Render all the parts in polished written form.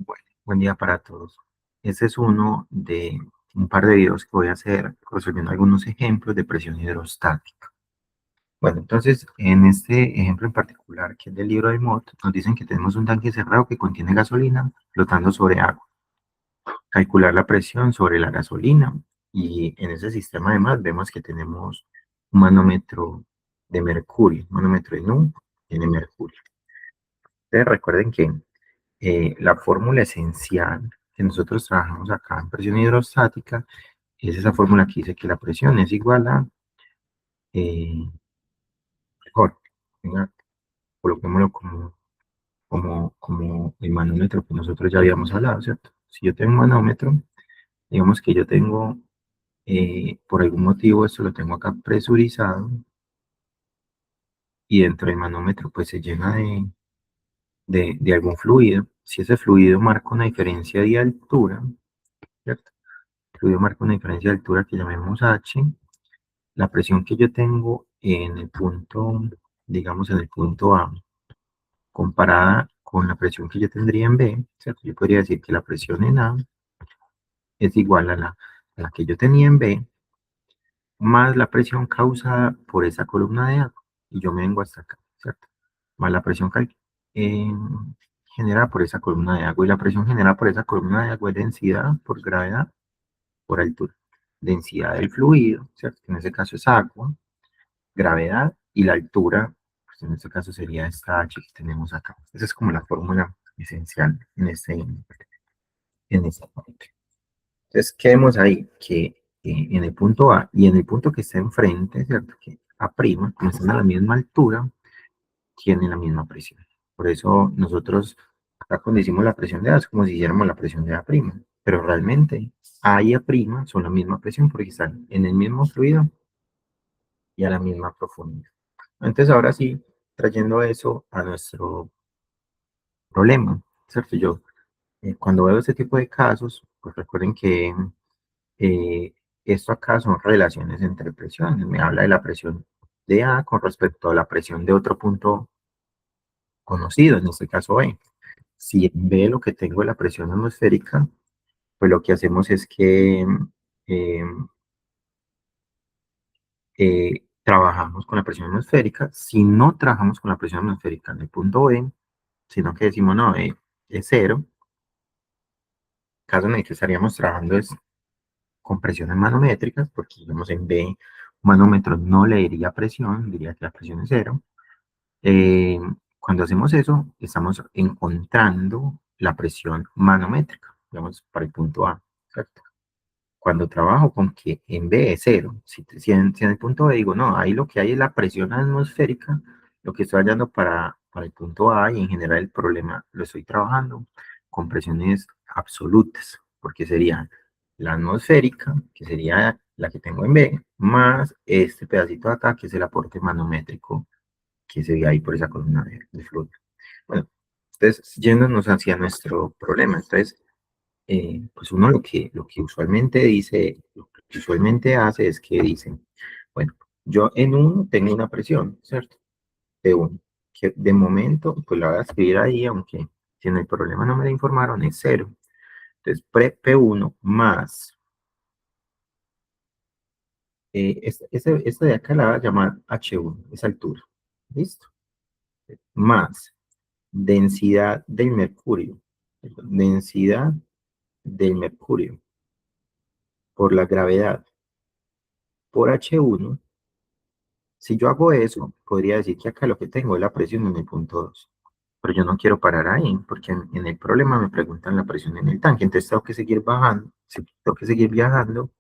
Bueno, buen día para todos. Este es uno de un par de videos que voy a hacer resolviendo algunos ejemplos de presión hidrostática. Bueno, entonces, en este ejemplo en particular, que es del libro de Mott, nos dicen que tenemos un tanque cerrado que contiene gasolina flotando sobre agua. Calcular la presión sobre la gasolina y en ese sistema además vemos que tenemos un manómetro de mercurio, un manómetro de NU tiene mercurio. Entonces, recuerden que la fórmula esencial que nosotros trabajamos acá en presión hidrostática es esa fórmula que dice que la presión es igual a, eh, mejor, venga, coloquémoslo como el manómetro que nosotros ya habíamos hablado, ¿cierto? Si yo tengo un manómetro, digamos que yo tengo, por algún motivo, esto lo tengo acá presurizado y dentro del manómetro pues se llena de algún fluido. Si ese fluido marca una diferencia de altura, ¿cierto? El fluido marca una diferencia de altura que llamemos H. La presión que yo tengo en el punto, digamos en el punto A, comparada con la presión que yo tendría en B, ¿cierto? Yo podría decir que la presión en A es igual a la que yo tenía en B, más la presión causada por esa columna de agua. Y yo me vengo hasta acá, ¿cierto? Más la presión eh, generada por esa columna de agua. Y la presión generada por esa columna de agua es densidad por gravedad por altura. Densidad del fluido, ¿cierto? Que en ese caso es agua, gravedad y la altura, pues en este caso sería esta H que tenemos acá. Esa es como la fórmula esencial en esta parte. Entonces, ¿qué vemos ahí? Que en el punto A y en el punto que está enfrente, ¿cierto? Que A', como están a la misma altura, tienen la misma presión. Por eso nosotros, acá cuando hicimos la presión de A, es como si hiciéramos la presión de A', pero realmente A y A' son la misma presión porque están en el mismo fluido y a la misma profundidad. Entonces, ahora sí, trayendo eso a nuestro problema, ¿cierto? Yo, cuando veo este tipo de casos, pues recuerden que eh, esto acá son relaciones entre presiones. Me habla de la presión de A con respecto a la presión de otro punto conocido, en este caso B. Si en B lo que tengo es la presión atmosférica, pues lo que hacemos es que eh, trabajamos con la presión atmosférica. Si no trabajamos con la presión atmosférica en el punto B, sino que decimos, no, es cero, caso en el que estaríamos trabajando es con presiones manométricas, porque digamos en B, un manómetro no le diría presión, diría que la presión es cero. Eh, Cuando hacemos eso, estamos encontrando la presión manométrica, digamos, para el punto A, ¿cierto? Cuando trabajo con que en B es cero, si en el punto B digo, no, ahí lo que hay es la presión atmosférica, lo que estoy hallando para el punto A y en general el problema lo estoy trabajando con presiones absolutas, porque sería la atmosférica, que sería la que tengo en B, más este pedacito de acá, que es el aporte manométrico que se ve ahí por esa columna de fluido. Bueno, entonces, yéndonos hacia nuestro problema, entonces, pues uno lo que usualmente dice, lo que usualmente hace es que dice, bueno, yo en uno tengo una presión, ¿cierto? De uno, que de momento, pues la voy a escribir ahí, aunque si en el problema no me la informaron, es cero. Entonces, P1 más, esta de acá la voy a llamar H1, esa altura, ¿listo? Más densidad del mercurio, densidad del mercurio por la gravedad por H1. Si yo hago eso, podría decir que acá lo que tengo es la presión en el punto 2. Pero yo no quiero parar ahí, porque en el problema me preguntan la presión en el tanque. Entonces tengo que seguir bajando, tengo que seguir viajando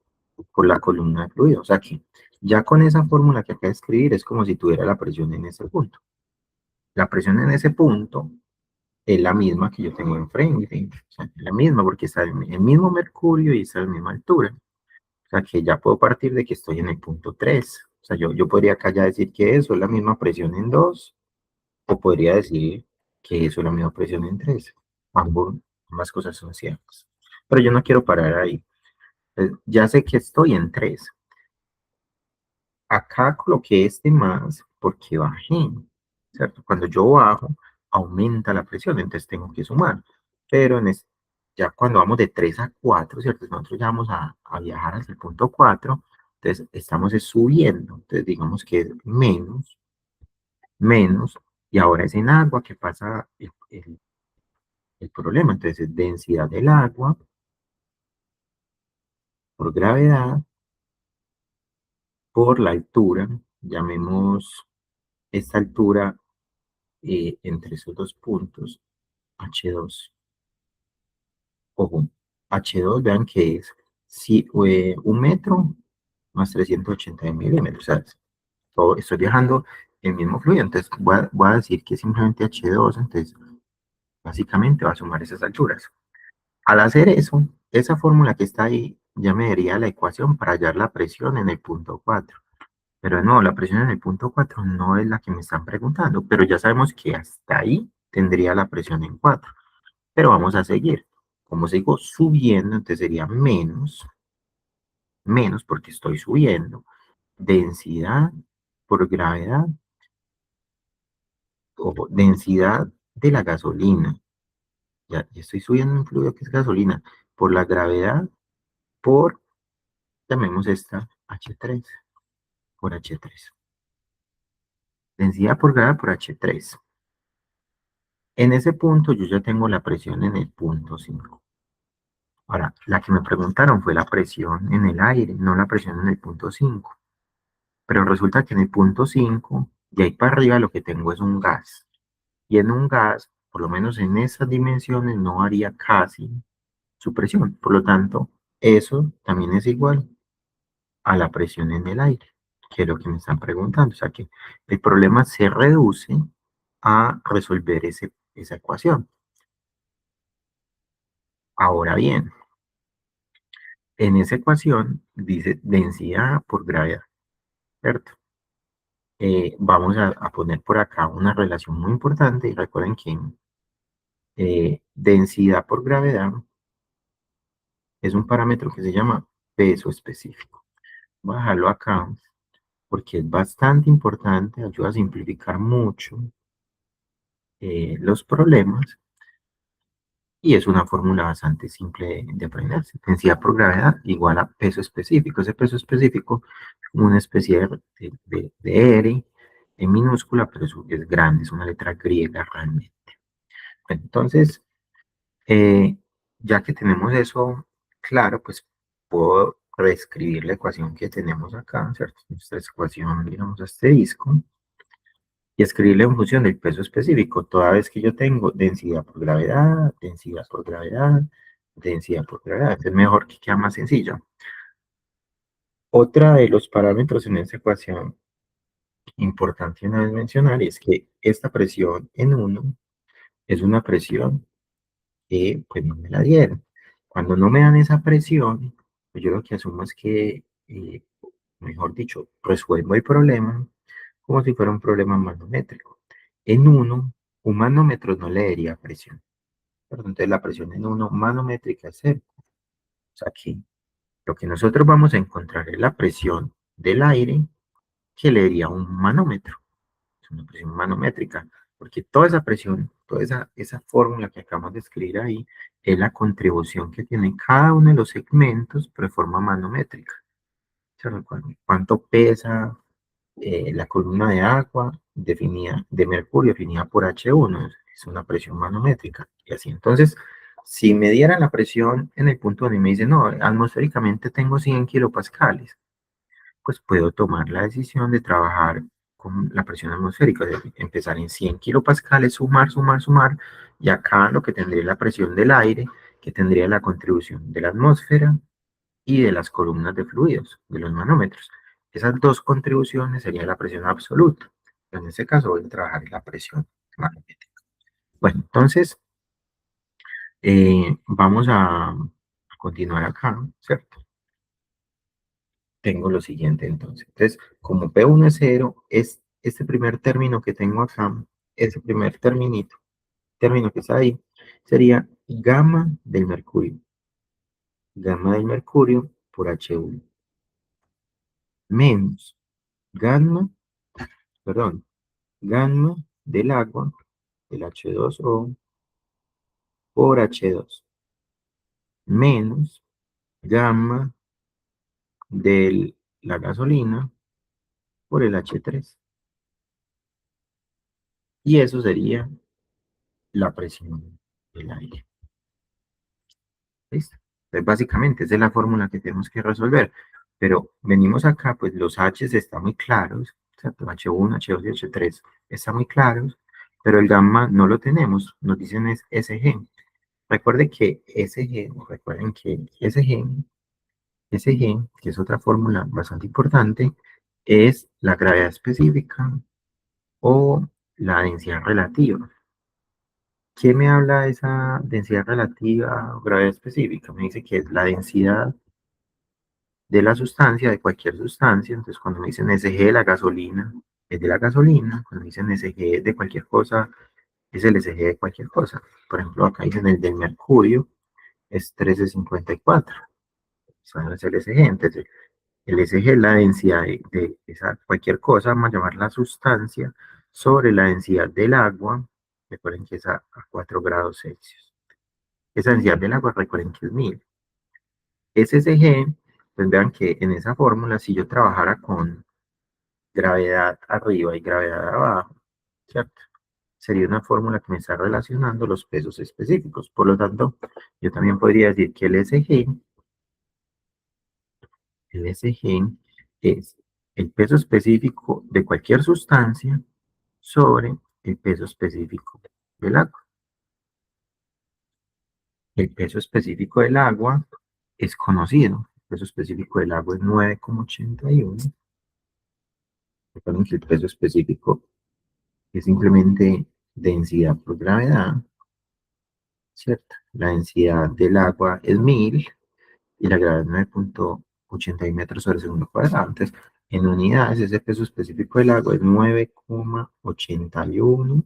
por la columna de fluido. O sea que ya con esa fórmula que acabo de escribir es como si tuviera la presión en ese punto. La presión en ese punto es la misma que yo tengo enfrente. O sea, es la misma porque está el mismo mercurio y está a la misma altura. O sea, que ya puedo partir de que estoy en el punto 3. O sea, yo podría acá ya decir que eso es la misma presión en 2, o podría decir que eso es la misma presión en 3. Ambas cosas son ciertas. Pero yo no quiero parar ahí. Ya sé que estoy en 3. Acá coloqué este más porque bajé, ¿cierto? Cuando yo bajo, aumenta la presión, entonces tengo que sumar. Pero Ya cuando vamos de 3 a 4, ¿cierto? Nosotros ya vamos a viajar hacia el punto 4, entonces estamos subiendo, entonces digamos que es menos, menos, y ahora es en agua que pasa el problema, entonces es densidad del agua por gravedad por la altura, llamemos esta altura entre esos dos puntos H2. Ojo, H2, vean que es si, 1 metro más 380 milímetros. O sea, estoy viajando el mismo fluido, entonces voy a decir que simplemente H2, entonces básicamente va a sumar esas alturas. Al hacer eso, esa fórmula que está ahí ya me daría la ecuación para hallar la presión en el punto 4. Pero no, la presión en el punto 4 no es la que me están preguntando, pero ya sabemos que hasta ahí tendría la presión en 4. Pero vamos a seguir. Como sigo subiendo, entonces sería menos, menos porque estoy subiendo, densidad por gravedad, o densidad de la gasolina. Ya estoy subiendo un fluido que es gasolina por la gravedad, por, llamemos esta H3, por H3. Densidad por gravedad por H3. En ese punto yo ya tengo la presión en el punto 5. Ahora, la que me preguntaron fue la presión en el aire, no la presión en el punto 5. Pero resulta que en el punto 5, de ahí para arriba, lo que tengo es un gas. Y en un gas, por lo menos en esas dimensiones, no haría casi su presión. Por lo tanto, eso también es igual a la presión en el aire, que es lo que me están preguntando. O sea que el problema se reduce a resolver esa ecuación. Ahora bien, en esa ecuación dice densidad por gravedad, ¿cierto? Vamos a poner por acá una relación muy importante y recuerden que densidad por gravedad es un parámetro que se llama peso específico. Voy a dejarlo acá porque es bastante importante, ayuda a simplificar mucho los problemas y es una fórmula bastante simple de aprenderse. Densidad por gravedad igual a peso específico. Ese peso específico es como una especie de R en minúscula, pero es grande, es una letra griega realmente. Entonces, Eh, ya que tenemos eso claro, pues puedo reescribir la ecuación que tenemos acá, ¿cierto? Nuestra ecuación, digamos, asterisco, y escribirle en función del peso específico, toda vez que yo tengo densidad por gravedad, densidad por gravedad, densidad por gravedad. Es mejor que queda más sencillo. Otra de los parámetros en esta ecuación importante una vez mencionar es que esta presión en 1 es una presión que pues no me la dieron. Cuando no me dan esa presión, pues yo lo que asumo es que, mejor dicho, resuelvo el problema como si fuera un problema manométrico. En uno, un manómetro no le daría presión. Entonces la presión en uno manométrica es cero. O sea que lo que nosotros vamos a encontrar es la presión del aire que le daría un manómetro. Es una presión manométrica, porque toda esa presión, toda esa fórmula que acabamos de escribir ahí, es la contribución que tiene cada uno de los segmentos, pero de forma manométrica. ¿Cierto? ¿Cuánto pesa la columna de agua definida, de mercurio definida por H1? Es una presión manométrica. Y así, entonces, si me dieran la presión en el punto donde me dice, no, atmosféricamente tengo 100 kilopascales, pues puedo tomar la decisión de trabajar con la presión atmosférica, de empezar en 100 kilopascales, sumar, sumar, sumar, y acá lo que tendría es la presión del aire, que tendría la contribución de la atmósfera y de las columnas de fluidos, de los manómetros. Esas dos contribuciones serían la presión absoluta. En este caso voy a trabajar en la presión magnética. Bueno, entonces vamos a continuar acá, ¿cierto? Tengo lo siguiente entonces. Entonces, como P1 es cero, es este primer término que tengo acá, ese primer término que está ahí, sería gamma del mercurio por H1, menos gamma, perdón, gamma del agua, del H2O por H2. menos gamma de la gasolina por el H3. Y eso sería la presión del aire. ¿Listo? Entonces, básicamente, esa es la fórmula que tenemos que resolver. Pero venimos acá, pues los H están muy claros, ¿cierto? H1, H2 y H3 están muy claros, pero el gamma no lo tenemos, nos dicen es SG. Recuerden que SG, que es otra fórmula bastante importante, es la gravedad específica o la densidad relativa. ¿Qué me habla de esa densidad relativa o gravedad específica? Me dice que es la densidad de la sustancia, de cualquier sustancia. Entonces, cuando me dicen SG de la gasolina, es de la gasolina. Cuando me dicen SG de cualquier cosa, es el SG de cualquier cosa. Por ejemplo, acá dicen el del mercurio, es 1354. Eso es el SG. Entonces, el SG es la densidad de esa, cualquier cosa, vamos a llamar la sustancia, sobre la densidad del agua. Recuerden que es a 4 grados Celsius. Esa densidad del agua, recuerden que es 1000. SSG, pues vean que en esa fórmula, si yo trabajara con gravedad arriba y gravedad abajo, ¿cierto? Sería una fórmula que me está relacionando los pesos específicos. Por lo tanto, yo también podría decir que el SG es el peso específico de cualquier sustancia sobre el peso específico del agua. El peso específico del agua es conocido. El peso específico del agua es 9,81. Recuerden que el peso específico es simplemente densidad por gravedad, ¿cierto? La densidad del agua es 1000 y la gravedad es 9,81 metros sobre segundo cuadrado. Entonces, en unidades, ese peso específico del agua es 9,81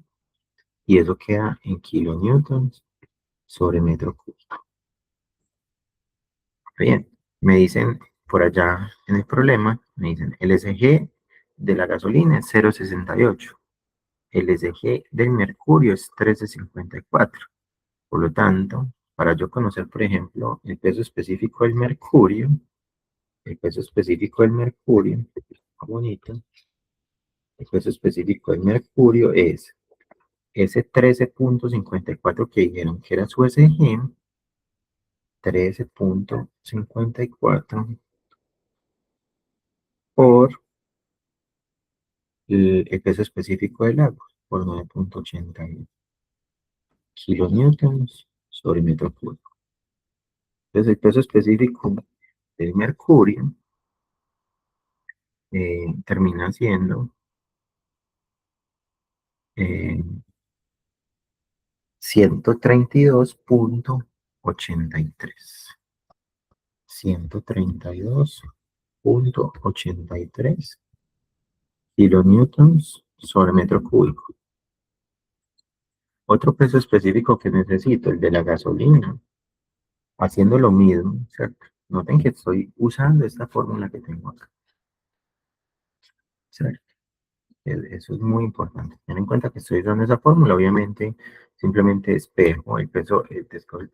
y eso queda en kilonewtons sobre metro cúbico. Bien, me dicen por allá en el problema, me dicen el SG de la gasolina es 0,68. El SG del mercurio es 13,54. Por lo tanto, para yo conocer, por ejemplo, el peso específico del mercurio, bonito, el peso específico del mercurio es ese 13,54 que dijeron que era su SG, 13,54 por el peso específico del agua, por 9,81 kilonewtons sobre metro cúbico. Entonces, el peso específico del mercurio termina siendo 132,83. 132,83 kilonewtons sobre metro cúbico. Otro peso específico que necesito, el de la gasolina, haciendo lo mismo, ¿cierto? Noten que estoy usando esta fórmula que tengo acá, ¿cierto? Eso es muy importante. Ten en cuenta que estoy usando esa fórmula, obviamente, simplemente espejo el peso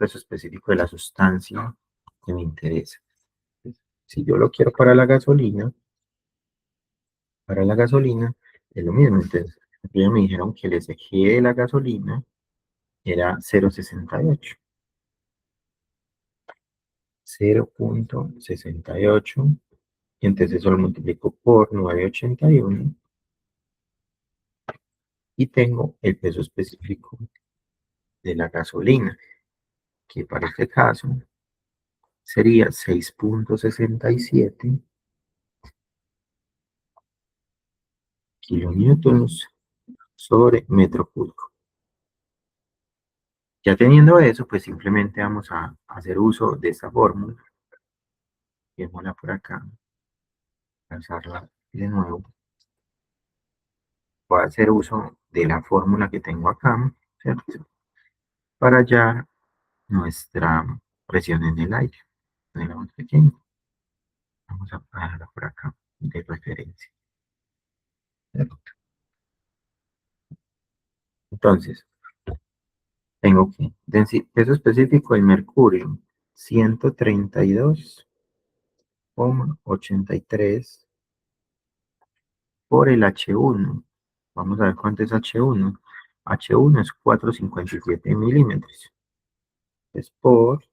específico de la sustancia que me interesa. Si yo lo quiero para la gasolina es lo mismo. Entonces, primero me dijeron que el SG de la gasolina era 0,68. 0,68. Y entonces eso lo multiplico por 9,81 y tengo el peso específico de la gasolina, que para este caso sería 6,67 kilonewtons sobre metro cúbico. Ya teniendo eso, pues simplemente vamos a hacer uso de esta fórmula. Dejémosla por acá, pasarla de nuevo. Voy a hacer uso de la fórmula que tengo acá, ¿cierto? Para hallar nuestra presión en el aire, en la más pequeña. Vamos a dejarla por acá de referencia, ¿cierto? Entonces, tengo que peso específico del mercurio 132,83 por el H1. Vamos a ver cuánto es H1. H1 es 4,57 milímetros. Es por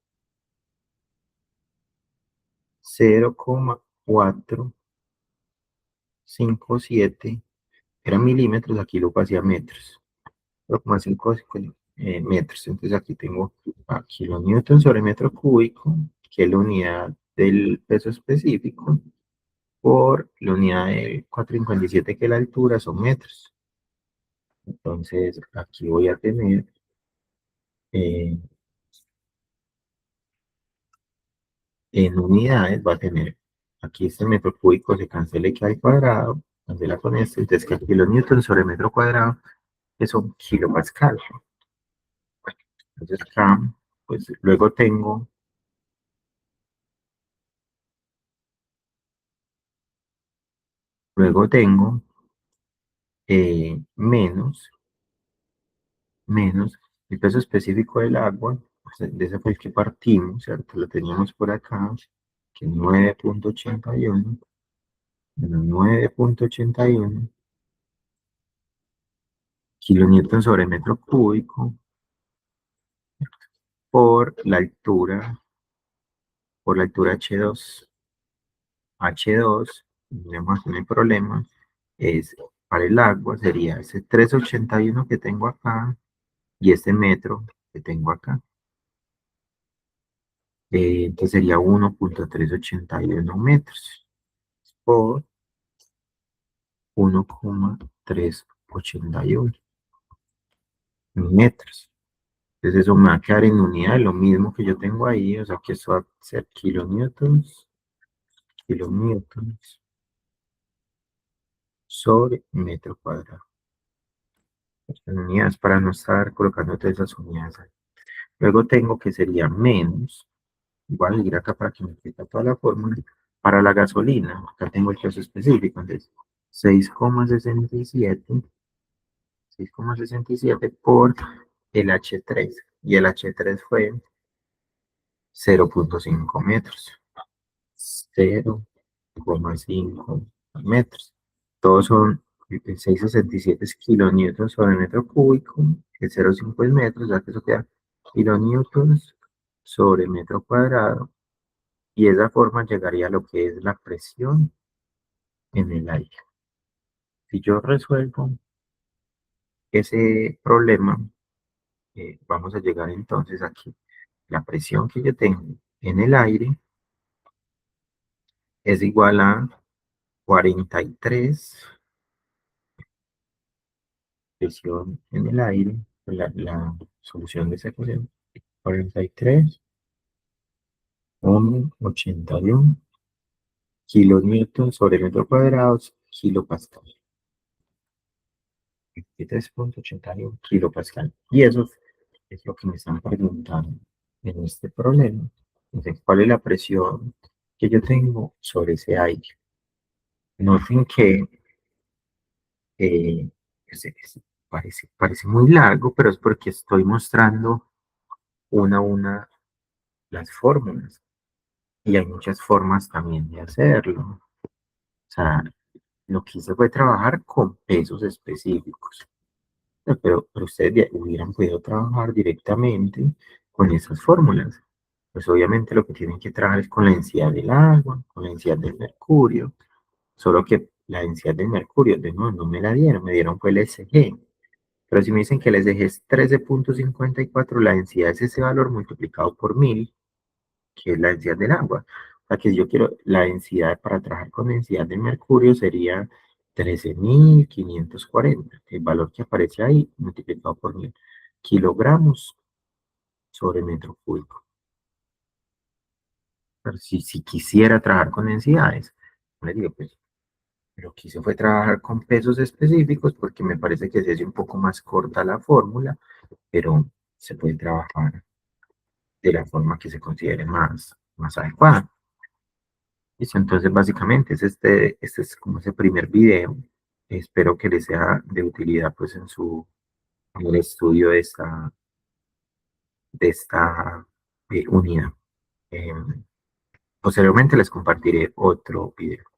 0,457. Era milímetros, aquí lo pasé a metros. 0,5 metros. Entonces aquí tengo a kilonewton sobre metro cúbico, que es la unidad del peso específico, por la unidad de 4,57 que es la altura, son metros. Entonces aquí voy a tener eh, en unidades, va a tener aquí este metro cúbico se cancela que al cuadrado, cancela con esto, entonces que kilonewton sobre metro cuadrado, que son kilopascal. Entonces acá, pues luego tengo menos el peso específico del agua, pues, de ese fue el que partimos, ¿cierto? Lo teníamos por acá, que es 9,81, menos 9,81 kilonewton sobre metro cúbico por la altura, H2. H2, tenemos no hay problema, es para el agua sería ese 3,81 que tengo acá y este metro que tengo acá. Entonces sería 1,381 metros por 1,381 metros. Entonces eso me va a quedar en unidad, lo mismo que yo tengo ahí, o sea que eso va a ser kilonewtons sobre metro cuadrado. En unidades para no estar colocando todas esas unidades ahí. Luego tengo que sería menos, igual ir acá para que me quede toda la fórmula, para la gasolina, acá tengo el peso específico, entonces 6,67 por el H3, y el H3 fue 0,5 metros, 0,5 metros. Todos son 6,67 kilonewtons sobre metro cúbico, el 0,5 es metros, ya que eso queda kilonewtons sobre metro cuadrado, y de esa forma llegaría a lo que es la presión en el aire. Si yo resuelvo ese problema, vamos a llegar entonces aquí. La presión que yo tengo en el aire es igual a 43, presión en el aire, la solución de esa ecuación, 43,81 kilonewton sobre metro cuadrado, kilopascal. 23,81 kilopascal. Y eso es lo que me están preguntando en este problema. Entonces, ¿cuál es la presión que yo tengo sobre ese aire? Noten que eh, parece muy largo, pero es porque estoy mostrando una a una las fórmulas. Y hay muchas formas también de hacerlo. O sea, lo que hice fue trabajar con pesos específicos. Pero ustedes hubieran podido trabajar directamente con esas fórmulas. Pues obviamente lo que tienen que trabajar es con la densidad del agua, con la densidad del mercurio, solo que la densidad del mercurio, de nuevo, no me la dieron, me dieron fue el SG. Pero si me dicen que el SG es 13,54, la densidad es ese valor multiplicado por 1000, que es la densidad del agua. O sea que si yo quiero la densidad para trabajar con densidad del mercurio sería 13,540, el valor que aparece ahí multiplicado por 1000 kilogramos sobre metro cúbico. Pero si quisiera trabajar con densidades, les digo, pues lo que hice fue trabajar con pesos específicos porque me parece que se hace un poco más corta la fórmula, pero se puede trabajar de la forma que se considere más adecuada. Listo, entonces básicamente este es como ese primer video. Espero que les sea de utilidad pues en el estudio de esta unidad. Posteriormente les compartiré otro video.